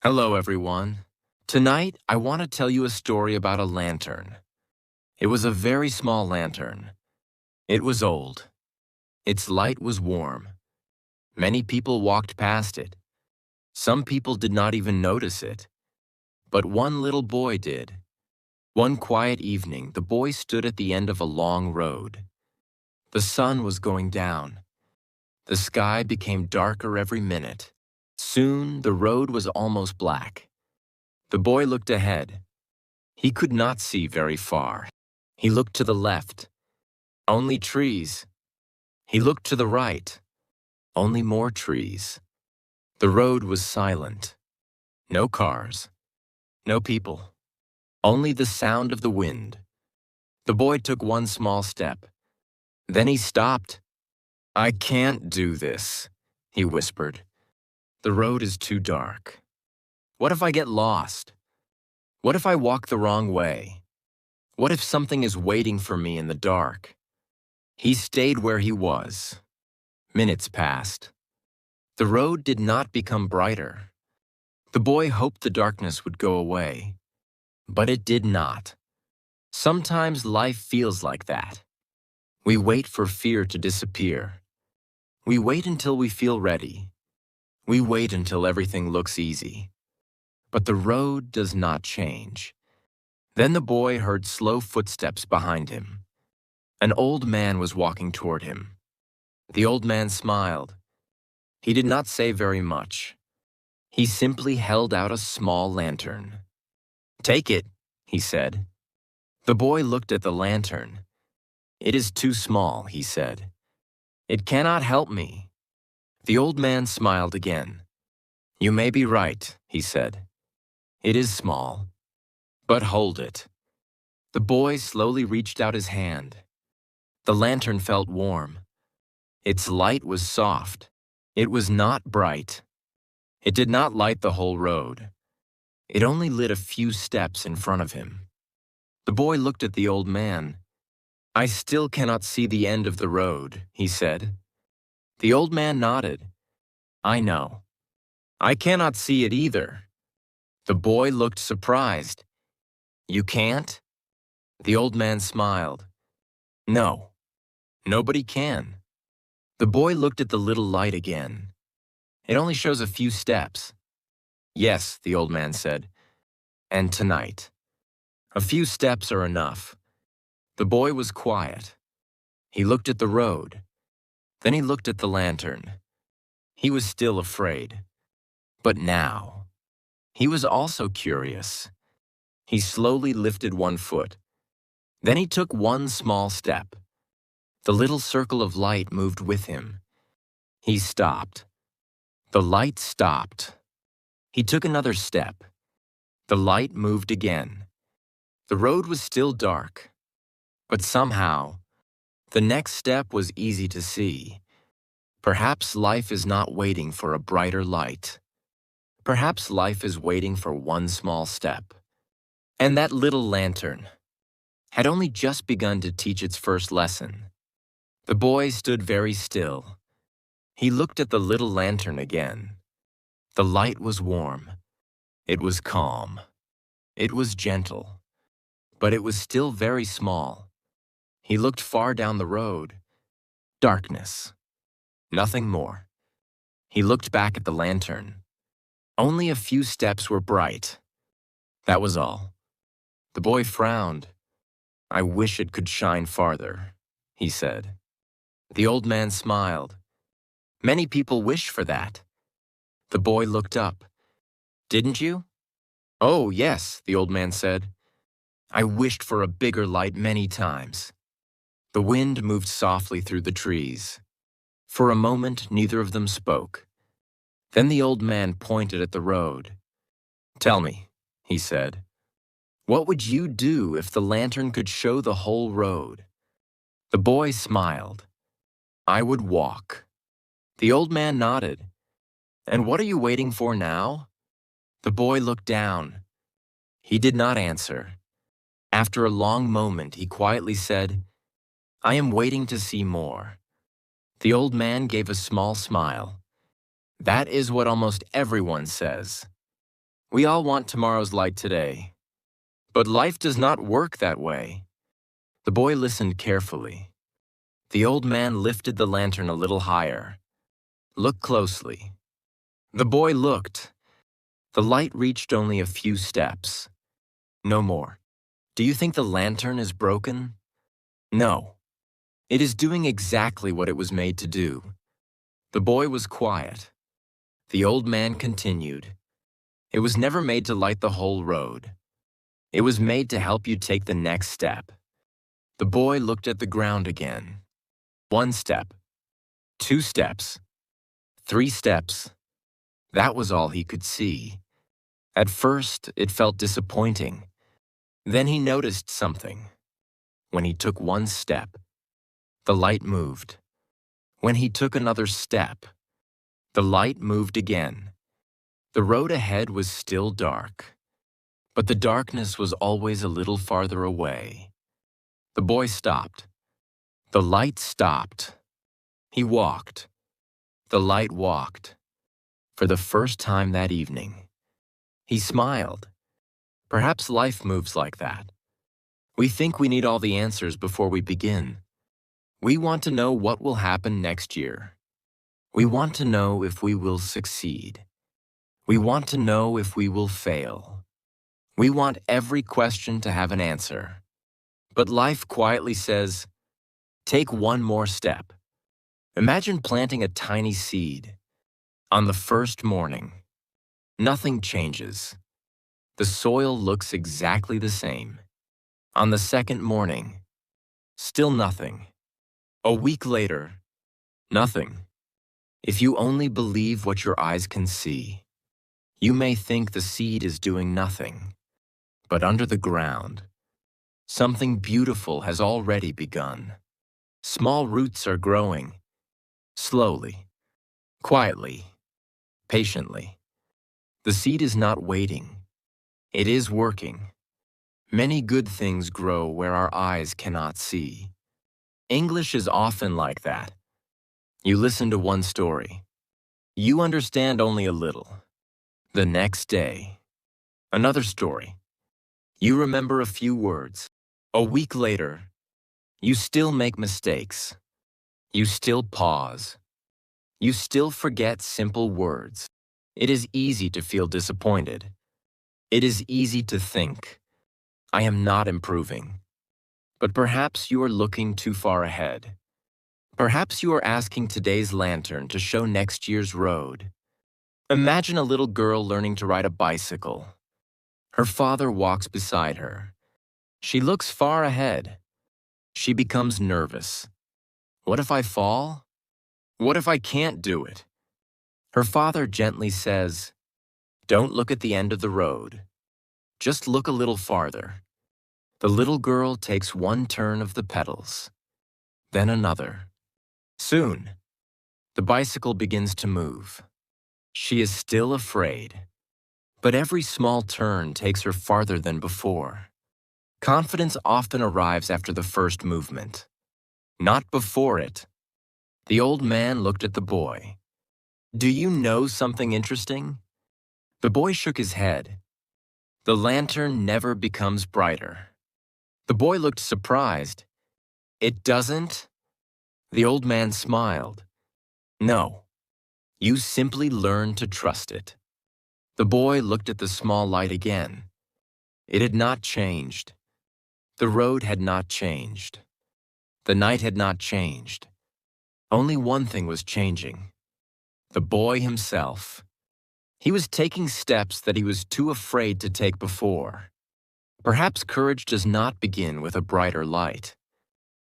Hello, everyone. Tonight, I want to tell you a story about a lantern. It was a very small lantern. It was old. Its light was warm. Many people walked past it. Some people did not even notice it. But one little boy did. One quiet evening, the boy stood at the end of a long road. The sun was going down. The sky became darker every minute. Soon, the road was almost black. The boy looked ahead. He could not see very far. He looked to the left. Only trees. He looked to the right. Only more trees. The road was silent. No cars. No people. Only the sound of the wind. The boy took one small step. Then he stopped. "I can't do this," he whispered. "The road is too dark. What if I get lost? What if I walk the wrong way? What if something is waiting for me in the dark?" He stayed where he was. Minutes passed. The road did not become brighter. The boy hoped the darkness would go away. But it did not. Sometimes life feels like that. We wait for fear to disappear. We wait until we feel ready. We wait until everything looks easy. But the road does not change. Then the boy heard slow footsteps behind him. An old man was walking toward him. The old man smiled. He did not say very much. He simply held out a small lantern. "Take it," he said. The boy looked at the lantern. "It is too small," he said. "It cannot help me." The old man smiled again. "You may be right," he said. "It is small. But hold it." The boy slowly reached out his hand. The lantern felt warm. Its light was soft. It was not bright. It did not light the whole road. It only lit a few steps in front of him. The boy looked at the old man. "I still cannot see the end of the road," he said. The old man nodded. "I know. I cannot see it either." The boy looked surprised. "You can't?" The old man smiled. "No. Nobody can." The boy looked at the little light again. "It only shows a few steps." "Yes," the old man said. "And tonight. A few steps are enough." The boy was quiet. He looked at the road. Then he looked at the lantern. He was still afraid. But now, he was also curious. He slowly lifted one foot. Then he took one small step. The little circle of light moved with him. He stopped. The light stopped. He took another step. The light moved again. The road was still dark. But somehow, the next step was easy to see. Perhaps life is not waiting for a brighter light. Perhaps life is waiting for one small step. And that little lantern had only just begun to teach its first lesson. The boy stood very still. He looked at the little lantern again. The light was warm. It was calm. It was gentle. But it was still very small. He looked far down the road. Darkness. Nothing more. He looked back at the lantern. Only a few steps were bright. That was all. The boy frowned. "I wish it could shine farther," he said. The old man smiled. "Many people wish for that." The boy looked up. "Didn't you?" "Oh, yes," the old man said. "I wished for a bigger light many times." The wind moved softly through the trees. For a moment, neither of them spoke. Then the old man pointed at the road. "Tell me," he said, "what would you do if the lantern could show the whole road?" The boy smiled. "I would walk." The old man nodded. "And what are you waiting for now?" The boy looked down. He did not answer. After a long moment, he quietly said, "I am waiting to see more." The old man gave a small smile. "That is what almost everyone says." We all want tomorrow's light today. But life does not work that way. The boy listened carefully. The old man lifted the lantern a little higher. Look closely. The boy looked. The light reached only a few steps. No more. Do you think the lantern is broken? No. It is doing exactly what it was made to do. The boy was quiet. The old man continued. It was never made to light the whole road. It was made to help you take the next step. The boy looked at the ground again. 1 step. 2 steps. 3 steps. That was all he could see. At first, it felt disappointing. Then he noticed something. When he took 1 step, the light moved. When he took another step, the light moved again. The road ahead was still dark, but the darkness was always a little farther away. The boy stopped. The light stopped. He walked. The light walked. For the first time that evening, he smiled. Perhaps life moves like that. We think we need all the answers before we begin. We want to know what will happen next year. We want to know if we will succeed. We want to know if we will fail. We want every question to have an answer. But life quietly says, take 1 more step. Imagine planting a tiny seed. On the first morning, nothing changes. The soil looks exactly the same. On the second morning, still nothing. A week later, nothing. If you only believe what your eyes can see, you may think the seed is doing nothing. But under the ground, something beautiful has already begun. Small roots are growing, slowly, quietly, patiently. The seed is not waiting. It is working. Many good things grow where our eyes cannot see. English is often like that. You listen to one story. You understand only a little. The next day, another story. You remember a few words. A week later, you still make mistakes. You still pause. You still forget simple words. It is easy to feel disappointed. It is easy to think, I am not improving. But perhaps you are looking too far ahead. Perhaps you are asking today's lantern to show next year's road. Imagine a little girl learning to ride a bicycle. Her father walks beside her. She looks far ahead. She becomes nervous. What if I fall? What if I can't do it? Her father gently says, don't look at the end of the road. Just look a little farther. The little girl takes 1 turn of the pedals, then another. Soon, the bicycle begins to move. She is still afraid, but every small turn takes her farther than before. Confidence often arrives after the first movement, not before it. The old man looked at the boy. Do you know something interesting? The boy shook his head. The lantern never becomes brighter. The boy looked surprised. It doesn't? The old man smiled. No, you simply learn to trust it. The boy looked at the small light again. It had not changed. The road had not changed. The night had not changed. Only one thing was changing. The boy himself. He was taking steps that he was too afraid to take before. Perhaps courage does not begin with a brighter light.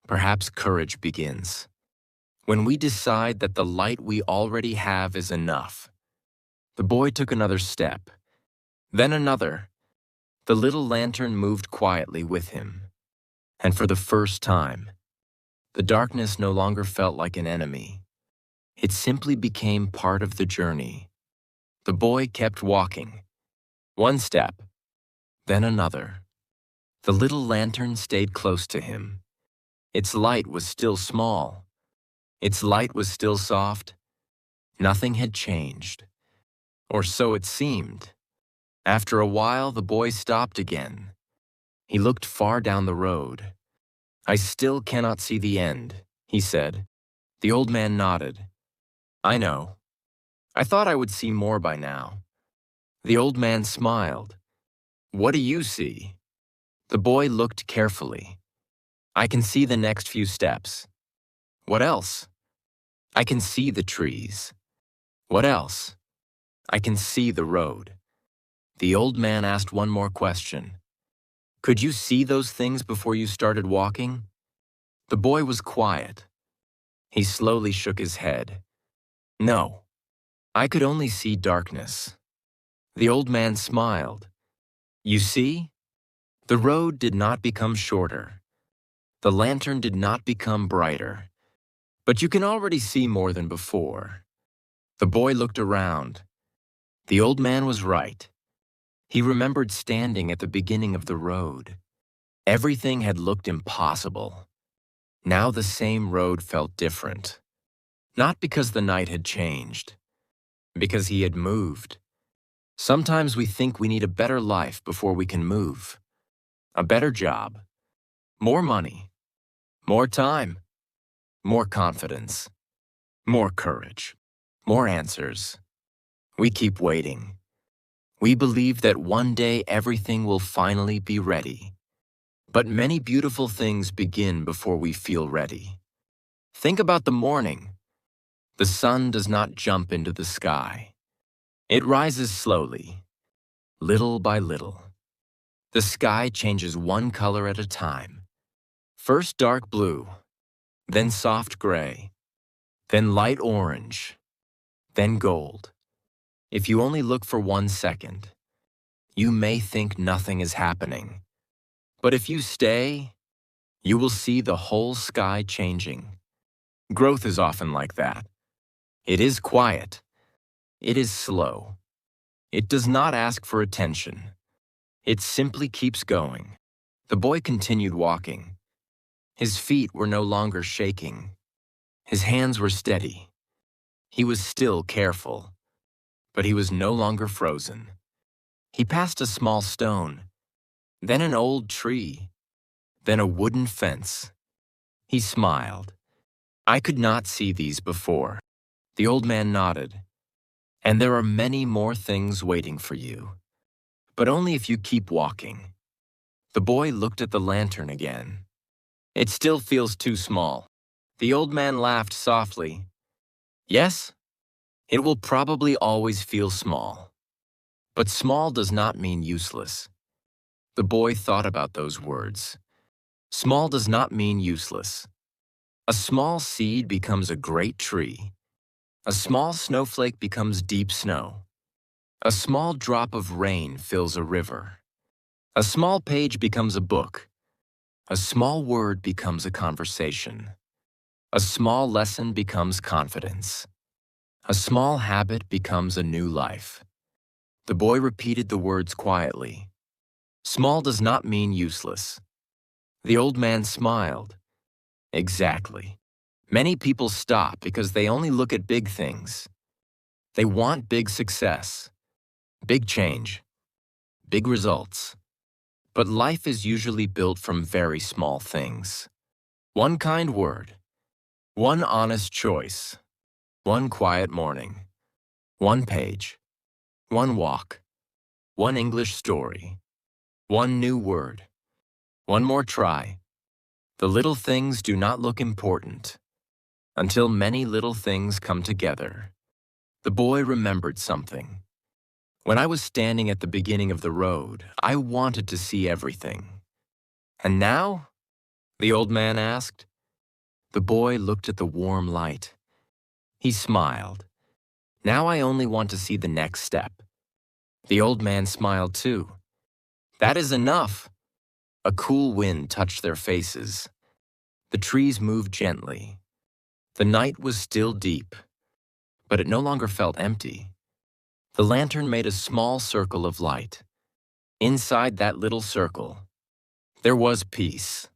Perhaps courage begins when we decide that the light we already have is enough. The boy took another step, then another. The little lantern moved quietly with him. And for the first time, the darkness no longer felt like an enemy. It simply became part of the journey. The boy kept walking. 1 step, then another. The little lantern stayed close to him. Its light was still small. Its light was still soft. Nothing had changed. Or so it seemed. After a while, the boy stopped again. He looked far down the road. "I still cannot see the end," he said. The old man nodded. "I know. I thought I would see more by now." The old man smiled. "What do you see?" The boy looked carefully. "I can see the next few steps." "What else?" "I can see the trees." "What else?" "I can see the road." The old man asked one more question. "Could you see those things before you started walking?" The boy was quiet. He slowly shook his head. "No, I could only see darkness." The old man smiled. "You see? The road did not become shorter. The lantern did not become brighter. But you can already see more than before." The boy looked around. The old man was right. He remembered standing at the beginning of the road. Everything had looked impossible. Now the same road felt different. Not because the night had changed, because he had moved. Sometimes we think we need a better life before we can move. A better job, more money, more time, more confidence, more courage, more answers. We keep waiting. We believe that one day everything will finally be ready. But many beautiful things begin before we feel ready. Think about the morning. The sun does not jump into the sky. It rises slowly, little by little. The sky changes one color at a time. First dark blue, then soft gray, then light orange, then gold. If you only look for 1 second, you may think nothing is happening. But if you stay, you will see the whole sky changing. Growth is often like that. It is quiet. It is slow. It does not ask for attention. It simply keeps going. The boy continued walking. His feet were no longer shaking. His hands were steady. He was still careful, but he was no longer frozen. He passed a small stone, then an old tree, then a wooden fence. He smiled. "I could not see these before." The old man nodded. "And there are many more things waiting for you, but only if you keep walking." The boy looked at the lantern again. "It still feels too small." The old man laughed softly. "Yes, it will probably always feel small. But small does not mean useless." The boy thought about those words. Small does not mean useless. A small seed becomes a great tree. A small snowflake becomes deep snow. A small drop of rain fills a river. A small page becomes a book. A small word becomes a conversation. A small lesson becomes confidence. A small habit becomes a new life. The boy repeated the words quietly. Small does not mean useless. The old man smiled. Exactly. Many people stop because they only look at big things. They want big success, big change, big results. But life is usually built from very small things. One kind word, one honest choice, one quiet morning, one page, one walk, one English story, one new word, one more try. The little things do not look important until many little things come together. The boy remembered something. When I was standing at the beginning of the road, I wanted to see everything. And now? The old man asked. The boy looked at the warm light. He smiled. Now I only want to see the next step. The old man smiled too. That is enough. A cool wind touched their faces. The trees moved gently. The night was still deep, but it no longer felt empty. The lantern made a small circle of light. Inside that little circle, there was peace.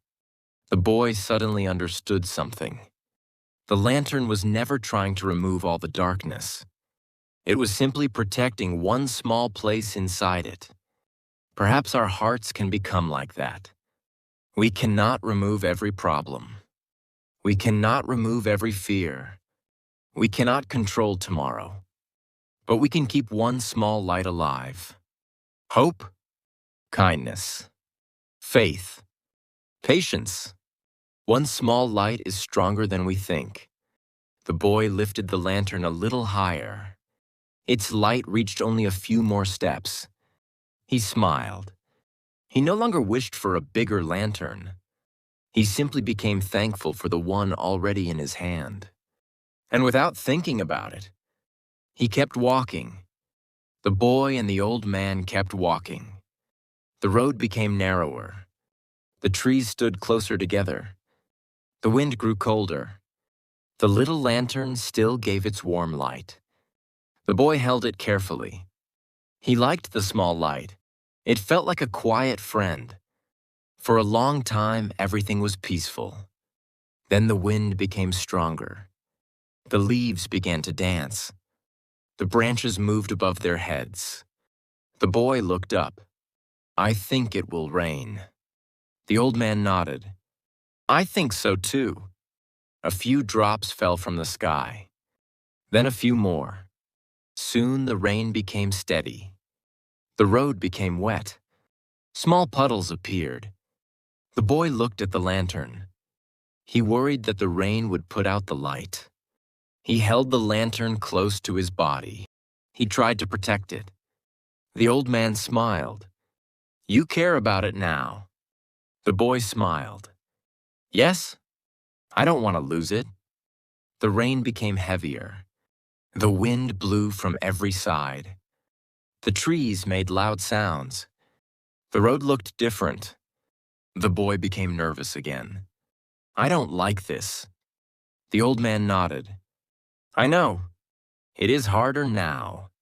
The boy suddenly understood something. The lantern was never trying to remove all the darkness. It was simply protecting one small place inside it. Perhaps our hearts can become like that. We cannot remove every problem. We cannot remove every fear. We cannot control tomorrow. But we can keep one small light alive. Hope, kindness, faith, patience. One small light is stronger than we think. The boy lifted the lantern a little higher. Its light reached only a few more steps. He smiled. He no longer wished for a bigger lantern. He simply became thankful for the one already in his hand. And without thinking about it, he kept walking. The boy and the old man kept walking. The road became narrower. The trees stood closer together. The wind grew colder. The little lantern still gave its warm light. The boy held it carefully. He liked the small light. It felt like a quiet friend. For a long time, everything was peaceful. Then the wind became stronger. The leaves began to dance. The branches moved above their heads. The boy looked up. "I think it will rain." The old man nodded. "I think so too." A few drops fell from the sky. Then a few more. Soon the rain became steady. The road became wet. Small puddles appeared. The boy looked at the lantern. He worried that the rain would put out the light. He held the lantern close to his body. He tried to protect it. The old man smiled. "You care about it now." The boy smiled. "Yes, I don't want to lose it." The rain became heavier. The wind blew from every side. The trees made loud sounds. The road looked different. The boy became nervous again. "I don't like this." The old man nodded. "I know. It is harder now."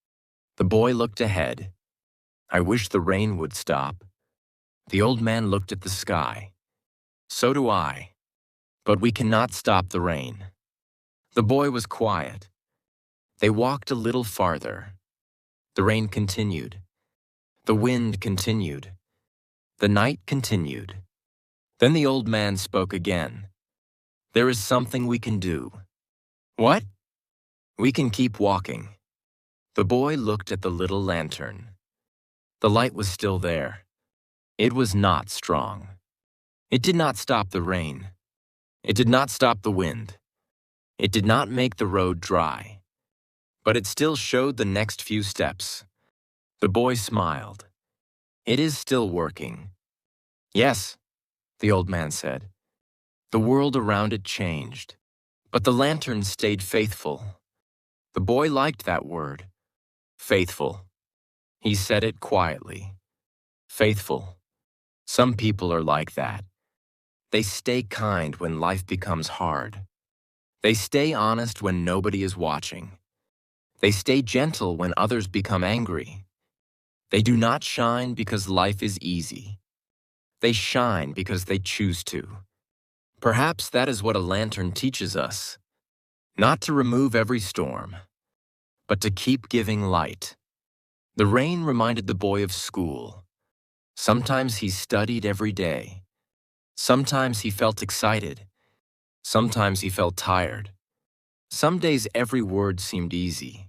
The boy looked ahead. "I wish the rain would stop." The old man looked at the sky. "So do I. But we cannot stop the rain." The boy was quiet. They walked a little farther. The rain continued. The wind continued. The night continued. Then the old man spoke again. "There is something we can do." "What?" "We can keep walking." The boy looked at the little lantern. The light was still there. It was not strong. It did not stop the rain. It did not stop the wind. It did not make the road dry. But it still showed the next few steps. The boy smiled. "It is still working." "Yes," the old man said. The world around it changed, but the lantern stayed faithful. The boy liked that word, faithful. He said it quietly. Faithful. Some people are like that. They stay kind when life becomes hard. They stay honest when nobody is watching. They stay gentle when others become angry. They do not shine because life is easy. They shine because they choose to. Perhaps that is what a lantern teaches us. Not to remove every storm, but to keep giving light. The rain reminded the boy of school. Sometimes he studied every day. Sometimes he felt excited. Sometimes he felt tired. Some days every word seemed easy.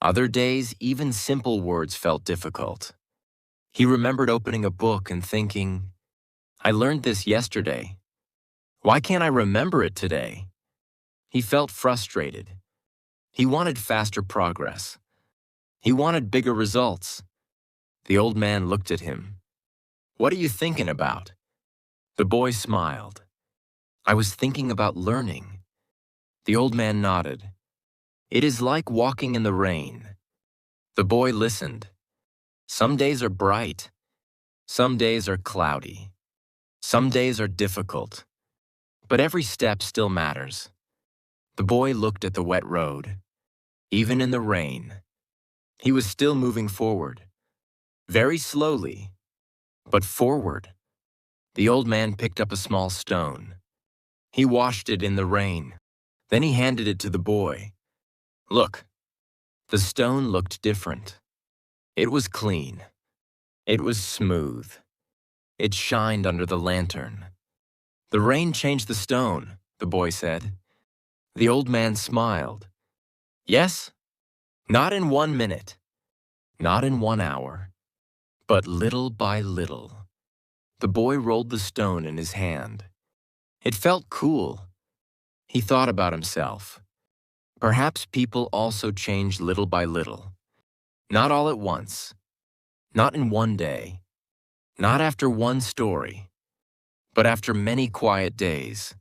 Other days, even simple words felt difficult. He remembered opening a book and thinking, "I learned this yesterday. Why can't I remember it today?" He felt frustrated. He wanted faster progress. He wanted bigger results. The old man looked at him. "What are you thinking about?" The boy smiled. "I was thinking about learning." The old man nodded. "It is like walking in the rain." The boy listened. Some days are bright. Some days are cloudy. Some days are difficult. But every step still matters. The boy looked at the wet road. Even in the rain, he was still moving forward. Very slowly, but forward. The old man picked up a small stone. He washed it in the rain. Then he handed it to the boy. "Look, The stone looked different. It was clean. It was smooth. It shined under the lantern. "The rain changed the stone," the boy said. The old man smiled. "Yes, not in 1 minute, not in 1 hour, but little by little." The boy rolled the stone in his hand. It felt cool. He thought about himself. Perhaps people also change little by little. Not all at once. Not in one day. Not after one story. But after many quiet days.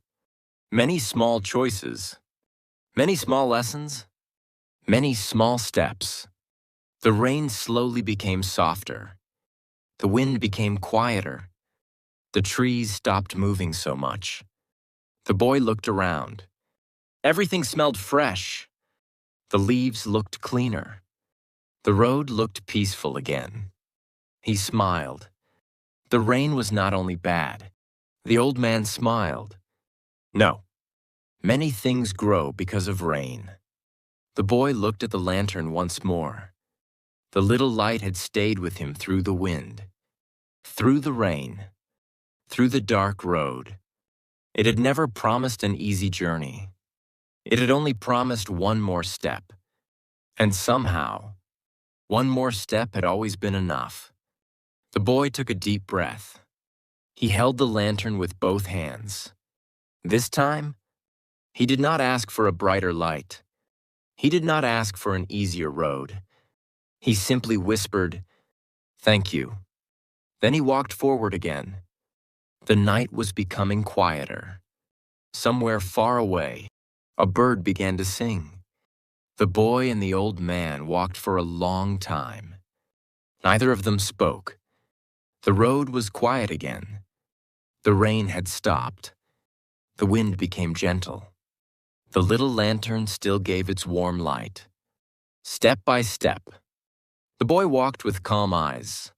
Many small choices. Many small lessons. Many small steps. The rain slowly became softer. The wind became quieter. The trees stopped moving so much. The boy looked around. Everything smelled fresh. The leaves looked cleaner. The road looked peaceful again. He smiled. The rain was not only bad. The old man smiled. No, many things grow because of rain. The boy looked at the lantern once more. The little light had stayed with him through the wind, through the rain, through the dark road. It had never promised an easy journey. It had only promised one more step. And somehow, one more step had always been enough. The boy took a deep breath. He held the lantern with both hands. This time, he did not ask for a brighter light. He did not ask for an easier road. He simply whispered, "Thank you." Then he walked forward again. The night was becoming quieter. Somewhere far away, a bird began to sing. The boy and the old man walked for a long time. Neither of them spoke. The road was quiet again. The rain had stopped. The wind became gentle. The little lantern still gave its warm light. Step by step, the boy walked with calm eyes.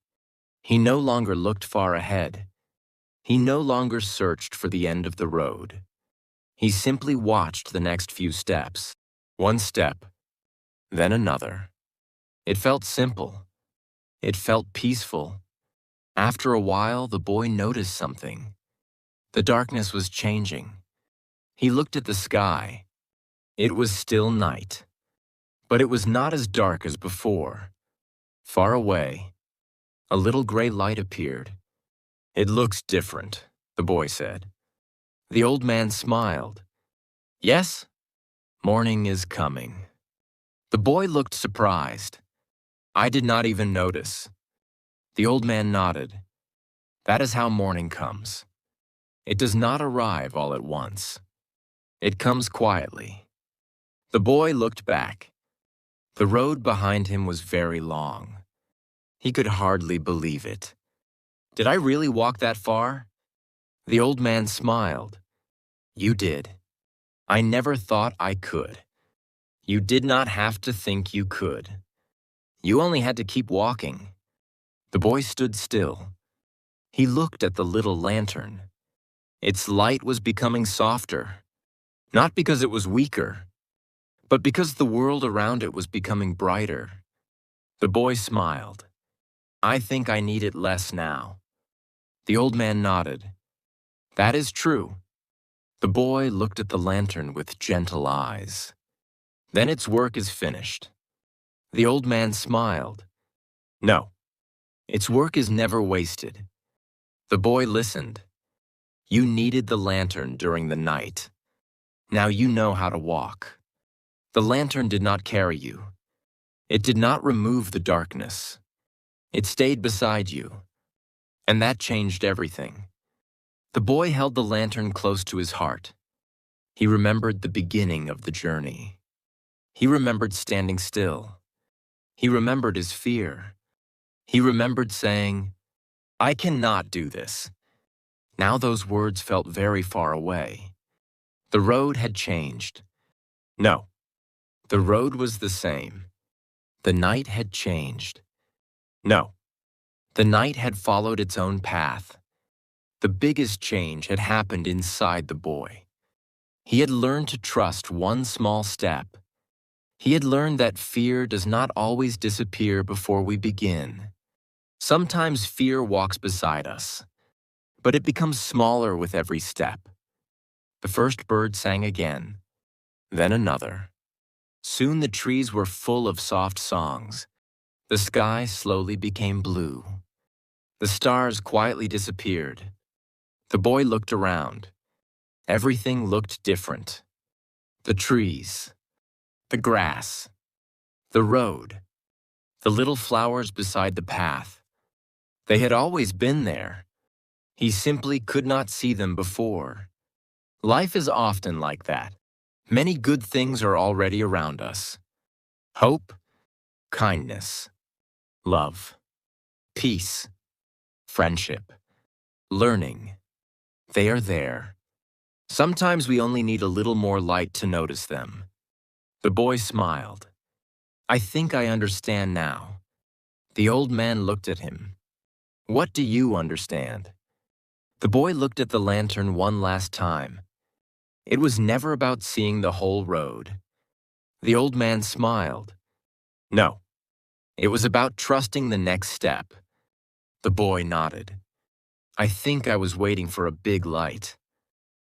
He no longer looked far ahead. He no longer searched for the end of the road. He simply watched the next few steps. One step, then another. It felt simple. It felt peaceful. After a while, the boy noticed something. The darkness was changing. He looked at the sky. It was still night, but it was not as dark as before. Far away, a little gray light appeared. "It looks different," the boy said. The old man smiled. "Yes, morning is coming." The boy looked surprised. "I did not even notice." The old man nodded. "That is how morning comes. It does not arrive all at once. It comes quietly." The boy looked back. The road behind him was very long. He could hardly believe it. "Did I really walk that far?" The old man smiled. "You did. I never thought I could. You did not have to think you could. You only had to keep walking." The boy stood still. He looked at the little lantern. Its light was becoming softer, not because it was weaker, but because the world around it was becoming brighter. The boy smiled. "I think I need it less now." The old man nodded. "That is true." The boy looked at the lantern with gentle eyes. "Then its work is finished." The old man smiled. "No, its work is never wasted." The boy listened. "You needed the lantern during the night. Now you know how to walk." The lantern did not carry you. It did not remove the darkness. It stayed beside you. And that changed everything. The boy held the lantern close to his heart. He remembered the beginning of the journey. He remembered standing still. He remembered his fear. He remembered saying, "I cannot do this." Now those words felt very far away. The road had changed. No, the road was the same. The night had changed. No, the night had followed its own path. The biggest change had happened inside the boy. He had learned to trust one small step. He had learned that fear does not always disappear before we begin. Sometimes fear walks beside us, but it becomes smaller with every step. The first bird sang again, then another. Soon the trees were full of soft songs. The sky slowly became blue. The stars quietly disappeared. The boy looked around. Everything looked different. The trees, the grass, the road, the little flowers beside the path. They had always been there. He simply could not see them before. Life is often like that. Many good things are already around us. Hope, kindness, love, peace, friendship, learning. They are there. Sometimes we only need a little more light to notice them. The boy smiled. I think I understand now. The old man looked at him. What do you understand? The boy looked at the lantern one last time. It was never about seeing the whole road. The old man smiled. No, it was about trusting the next step. The boy nodded. I think I was waiting for a big light.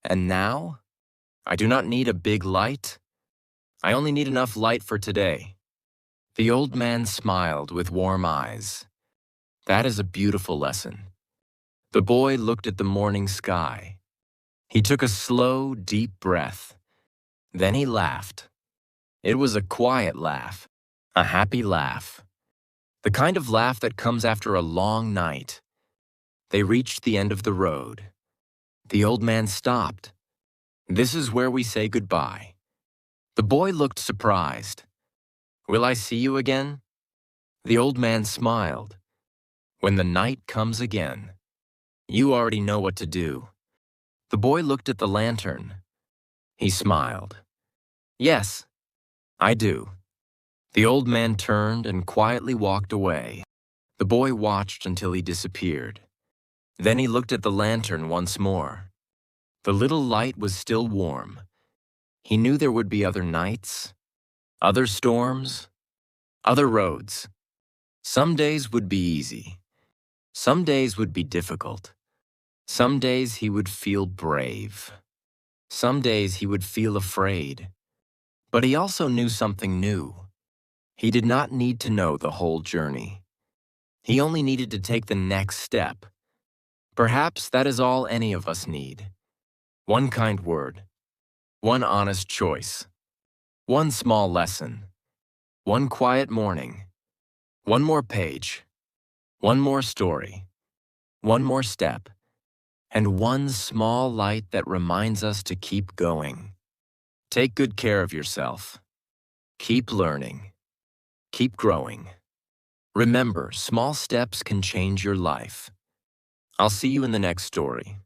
And now, I do not need a big light. I only need enough light for today. The old man smiled with warm eyes. That is a beautiful lesson. The boy looked at the morning sky. He took a slow, deep breath. Then he laughed. It was a quiet laugh, a happy laugh. The kind of laugh that comes after a long night. They reached the end of the road. The old man stopped. This is where we say goodbye. The boy looked surprised. Will I see you again? The old man smiled. When the night comes again, you already know what to do. The boy looked at the lantern. He smiled. Yes, I do. The old man turned and quietly walked away. The boy watched until he disappeared. Then he looked at the lantern once more. The little light was still warm. He knew there would be other nights, other storms, other roads. Some days would be easy. Some days would be difficult. Some days he would feel brave. Some days he would feel afraid. But he also knew something new. He did not need to know the whole journey. He only needed to take the next step. Perhaps that is all any of us need. One kind word. One honest choice. One small lesson. One quiet morning. One more page. One more story. One more step. And one small light that reminds us to keep going. Take good care of yourself. Keep learning. Keep growing. Remember, small steps can change your life. I'll see you in the next story.